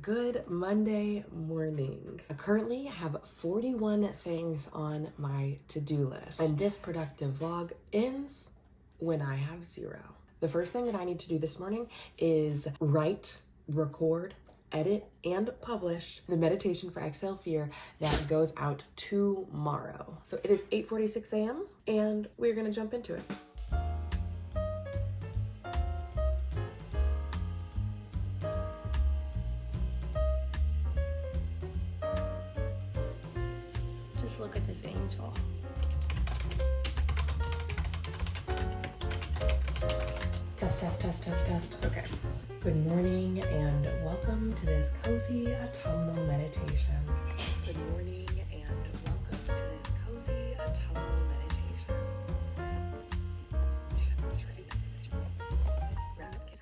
Good Monday morning. I currently have 41 things on my to-do list, and this productive vlog ends when I have 0. The first thing that I need to do this morning is write, record, edit, and publish the meditation for Exhale Fear that goes out tomorrow. So it is 8:46 a.m. and we're gonna jump into it. Just look at this angel. Test. Okay. Good morning and welcome to this cozy autumnal meditation. Good morning and welcome to this cozy autumnal meditation.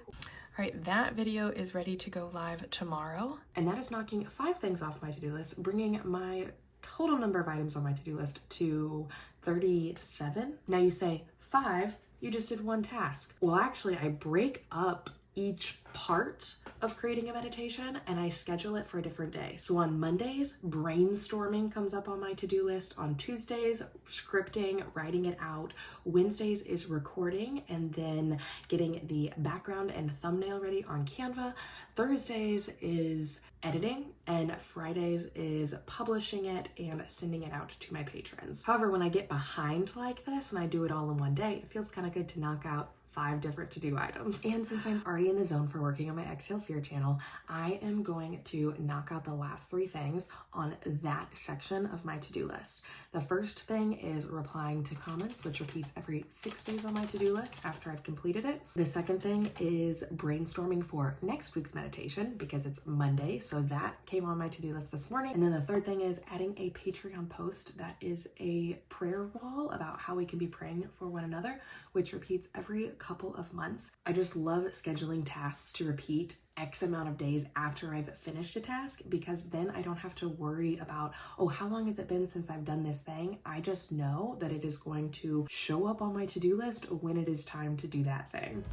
All right, that video is ready to go live tomorrow. And that is knocking 5 things off my to-do list, bringing my total number of items on my to-do list to 37. Now you say, 5, you just did 1 task. Well, actually, I break up each part of creating a meditation and I schedule it for a different day. So on Mondays, brainstorming comes up on my to-do list. On Tuesdays, scripting, writing it out. Wednesdays is recording and then getting the background and thumbnail ready on Canva. Thursdays is editing, and Fridays is publishing it and sending it out to my patrons. However, when I get behind like this and I do it all in one day, it feels kind of good to knock out 5 different to-do items. And since I'm already in the zone for working on my Exhale Fear channel, I am going to knock out the last 3 things on that section of my to-do list. The first thing is replying to comments, which repeats every 6 days on my to-do list after I've completed it. The second thing is brainstorming for next week's meditation because it's Monday, so that came on my to-do list this morning. And then the third thing is adding a Patreon post that is a prayer wall about how we can be praying for one another, which repeats every couple of months. I just love scheduling tasks to repeat X amount of days after I've finished a task, because then I don't have to worry about, oh, how long has it been since I've done this thing? I just know that it is going to show up on my to-do list when it is time to do that thing.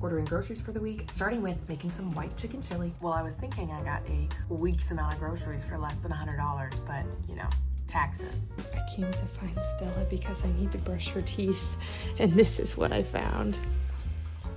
Ordering groceries for the week, starting with making some white chicken chili. Well, I was thinking I got a week's amount of groceries for less than $100, but you know, taxes. I came to find Stella because I need to brush her teeth, and this is what I found.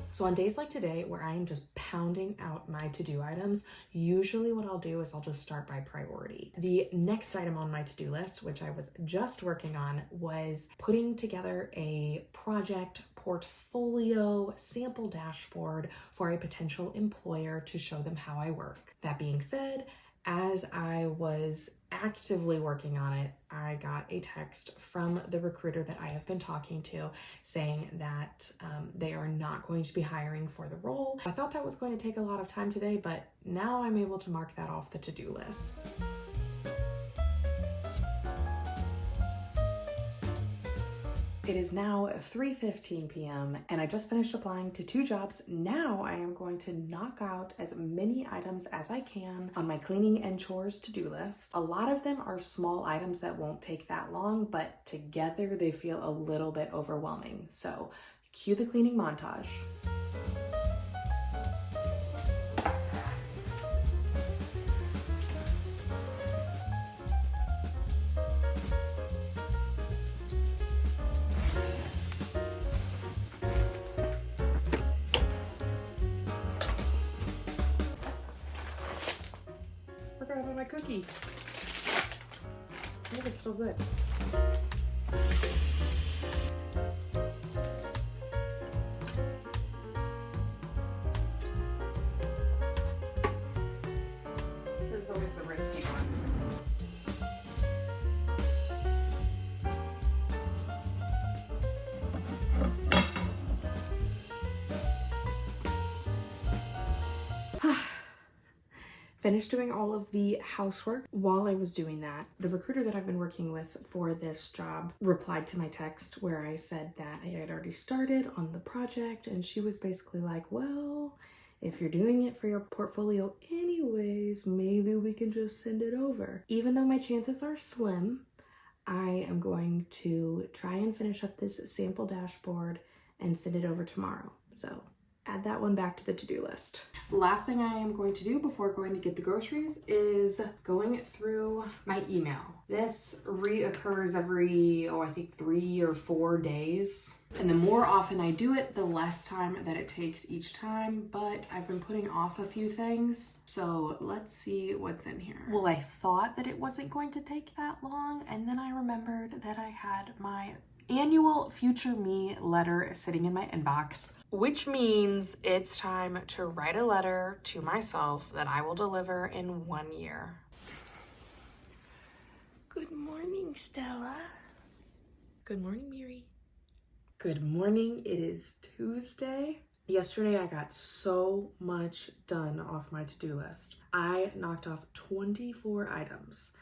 So on days like today, where I am just pounding out my to-do items, usually what I'll do is I'll just start by priority. The next item on my to-do list, which I was just working on, was putting together a project portfolio sample dashboard for a potential employer to show them how I work. That being said, as I was actively working on it, I got a text from the recruiter that I have been talking to saying that they are not going to be hiring for the role. I thought that was going to take a lot of time today, but now I'm able to mark that off the to-do list. It is now 3:15 p.m. and I just finished applying to 2 jobs. Now I am going to knock out as many items as I can on my cleaning and chores to-do list. A lot of them are small items that won't take that long, but together they feel a little bit overwhelming. So cue the cleaning montage. Forgot about my cookie. Look, it's so good. This is always the risky one. finished doing all of the housework. While I was doing that, the recruiter that I've been working with for this job replied to my text where I said that I had already started on the project, and she was basically like, well, if you're doing it for your portfolio anyways, maybe we can just send it over. Even though my chances are slim, I am going to try and finish up this sample dashboard and send it over tomorrow. So add that one back to the to-do list. Last thing I am going to do before going to get the groceries is going through my email. This reoccurs every, I think 3 or 4 days. And the more often I do it, the less time that it takes each time, but I've been putting off a few things. So let's see what's in here. Well, I thought that it wasn't going to take that long, and then I remembered that I had my annual Future Me letter sitting in my inbox, which means it's time to write a letter to myself that I will deliver in 1 year. Good morning, Stella. Good morning, Miri. Good morning. It is Tuesday. Yesterday, I got so much done off my to-do list. I knocked off 24 items.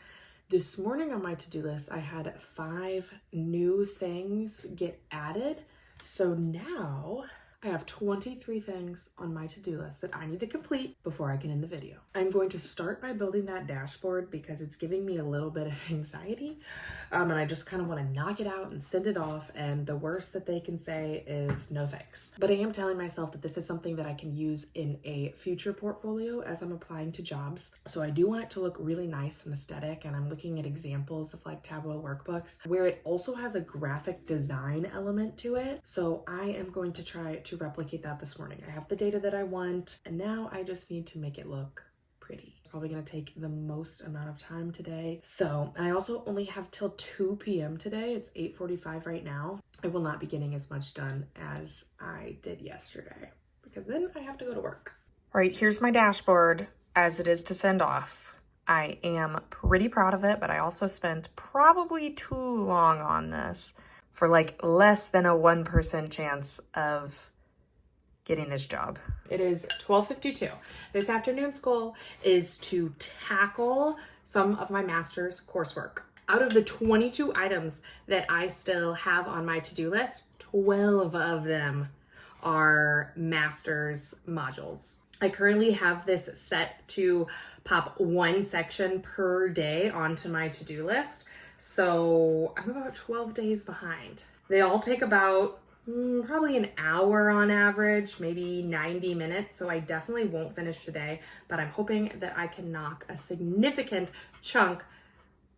This morning on my to-do list, I had 5 new things get added. So now I have 23 things on my to-do list that I need to complete before I can end the video. I'm going to start by building that dashboard because it's giving me a little bit of anxiety. And I just kind of want to knock it out and send it off. And the worst that they can say is no thanks. But I am telling myself that this is something that I can use in a future portfolio as I'm applying to jobs. So I do want it to look really nice and aesthetic. And I'm looking at examples of like Tableau workbooks where it also has a graphic design element to it. So I am going to try to replicate that this morning. I have the data that I want, and now I just need to make it look pretty. It's probably gonna take the most amount of time today. So, and I also only have till 2 p.m. today. It's 8:45 right now. I will not be getting as much done as I did yesterday because then I have to go to work. All right, here's my dashboard as it is to send off. I am pretty proud of it, but I also spent probably too long on this for like less than a 1% chance of getting this job. It is 12:52. This afternoon's goal is to tackle some of my master's coursework. Out of the 22 items that I still have on my to-do list, 12 of them are master's modules. I currently have this set to pop 1 section per day onto my to-do list. So I'm about 12 days behind. They all take about probably an hour on average, maybe 90 minutes. So I definitely won't finish today, but I'm hoping that I can knock a significant chunk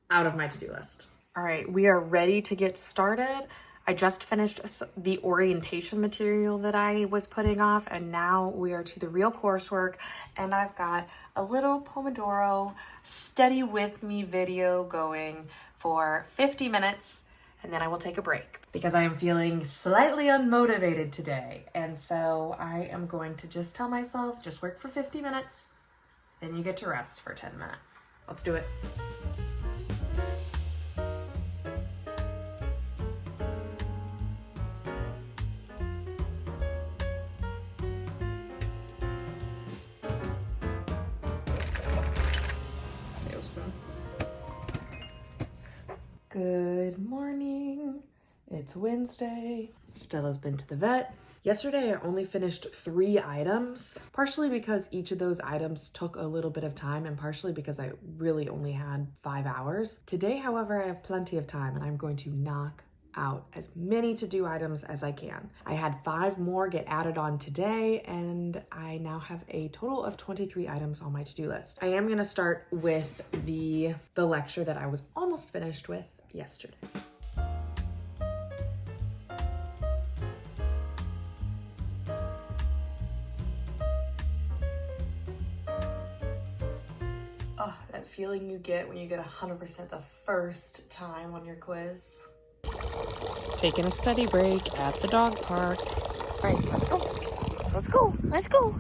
out of my to-do list. All right, we are ready to get started. I just finished the orientation material that I was putting off, and now we are to the real coursework, and I've got a little Pomodoro study with me video going for 50 minutes, and then I will take a break because I am feeling slightly unmotivated today. And so I am going to just tell myself, just work for 50 minutes, then you get to rest for 10 minutes. Let's do it. Good morning. It's Wednesday. Stella's been to the vet. Yesterday, I only finished 3 items, partially because each of those items took a little bit of time and partially because I really only had 5 hours. Today, however, I have plenty of time and I'm going to knock out as many to-do items as I can. I had 5 more get added on today, and I now have a total of 23 items on my to-do list. I am gonna start with the lecture that I was almost finished with yesterday. Oh, that feeling you get when you get 100% the first time on your quiz. Taking a study break at the dog park. All right, let's go. Let's go. Let's go.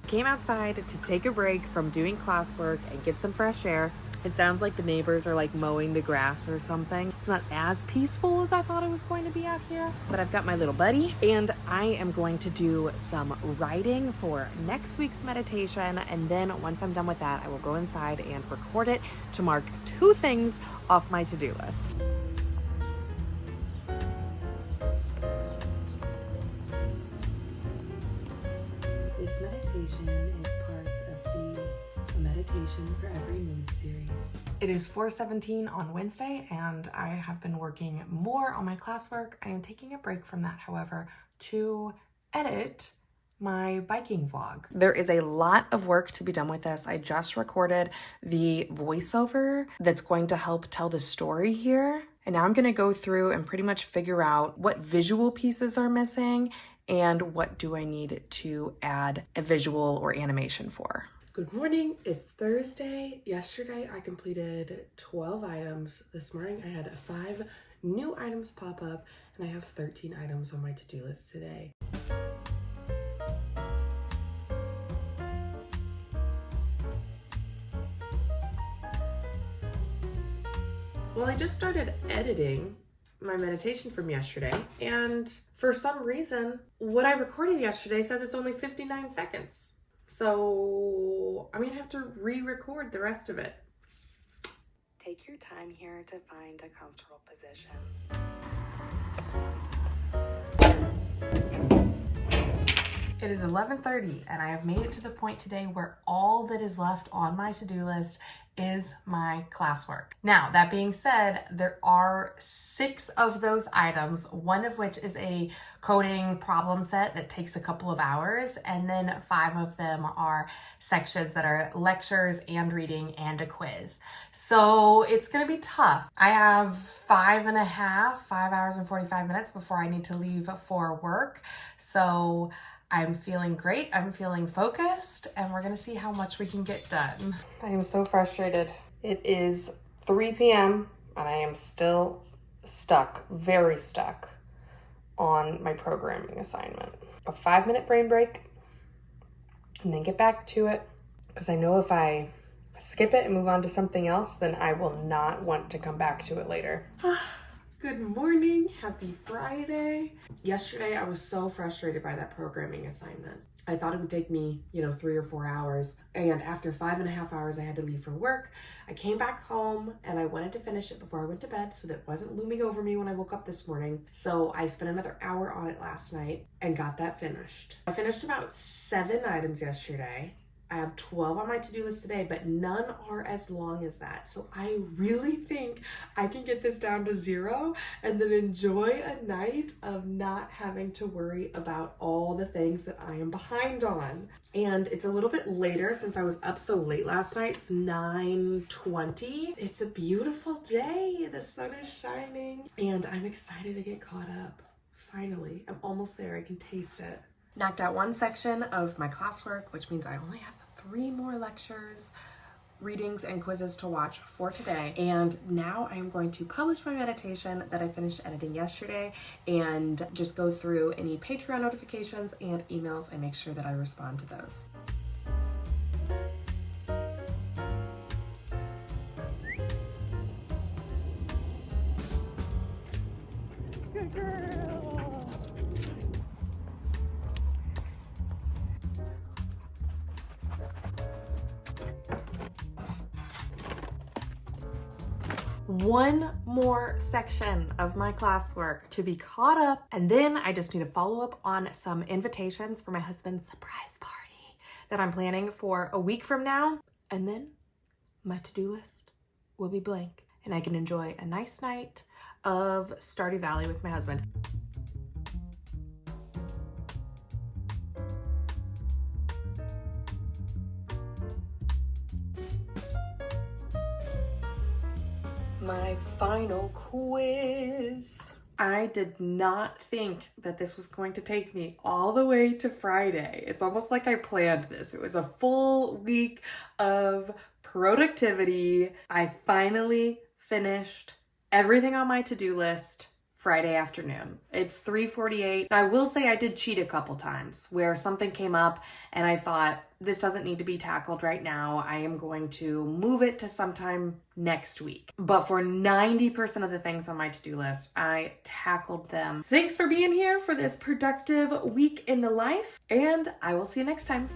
Came outside to take a break from doing classwork and get some fresh air. It sounds like the neighbors are like mowing the grass or something. It's not as peaceful as I thought it was going to be out here, but I've got my little buddy and I am going to do some writing for next week's meditation. And then once I'm done with that, I will go inside and record it to mark 2 things off my to-do list. This meditation is part of the Meditation for Every Mood series. It is 4:17 on Wednesday and I have been working more on my classwork. I am taking a break from that, however, to edit my biking vlog. There is a lot of work to be done with this. I just recorded the voiceover that's going to help tell the story here. And now I'm going to go through and pretty much figure out what visual pieces are missing and what do I need to add a visual or animation for. Good morning, it's Thursday. Yesterday I completed 12 items. This morning I had 5 new items pop up and I have 13 items on my to-do list today. Well, I just started editing my meditation from yesterday, and for some reason, what I recorded yesterday says it's only 59 seconds. So I'm gonna have to re-record the rest of it. Take your time here to find a comfortable position. It is 11:30 and I have made it to the point today where all that is left on my to-do list is my classwork. Now, that being said, there are 6 of those items, one of which is a coding problem set that takes a couple of hours, and then 5 of them are sections that are lectures and reading and a quiz. So it's gonna be tough. I have 5 hours and 45 minutes before I need to leave for work. So I'm feeling great, I'm feeling focused, and we're gonna see how much we can get done. I am so frustrated. It is 3 p.m. and I am still stuck, very stuck on my programming assignment. A 5-minute brain break and then get back to it, because I know if I skip it and move on to something else, then I will not want to come back to it later. Good morning, happy Friday. Yesterday, I was so frustrated by that programming assignment. I thought it would take me, 3 or 4 hours. And after 5.5 hours, I had to leave for work. I came back home and I wanted to finish it before I went to bed so that it wasn't looming over me when I woke up this morning. So I spent another hour on it last night and got that finished. I finished about 7 items yesterday. I have 12 on my to-do list today, but none are as long as that. So I really think I can get this down to 0 and then enjoy a night of not having to worry about all the things that I am behind on. And it's a little bit later since I was up so late last night. It's 9:20. It's a beautiful day. The sun is shining and I'm excited to get caught up. Finally, I'm almost there. I can taste it. Knocked out 1 section of my classwork, which means I only have 3 more lectures, readings, and quizzes to watch for today. And now I am going to publish my meditation that I finished editing yesterday and just go through any Patreon notifications and emails and make sure that I respond to those. Good girl. One more section of my classwork to be caught up, and then I just need to follow up on some invitations for my husband's surprise party that I'm planning for a week from now, and then my to-do list will be blank and I can enjoy a nice night of Stardew Valley with my husband. My final quiz. I did not think that this was going to take me all the way to Friday. It's almost like I planned this. It was a full week of productivity. I finally finished everything on my to-do list Friday afternoon. It's 3:48. I will say I did cheat a couple times where something came up and I thought, this doesn't need to be tackled right now. I am going to move it to sometime next week. But for 90% of the things on my to-do list, I tackled them. Thanks for being here for this productive week in the life, and I will see you next time.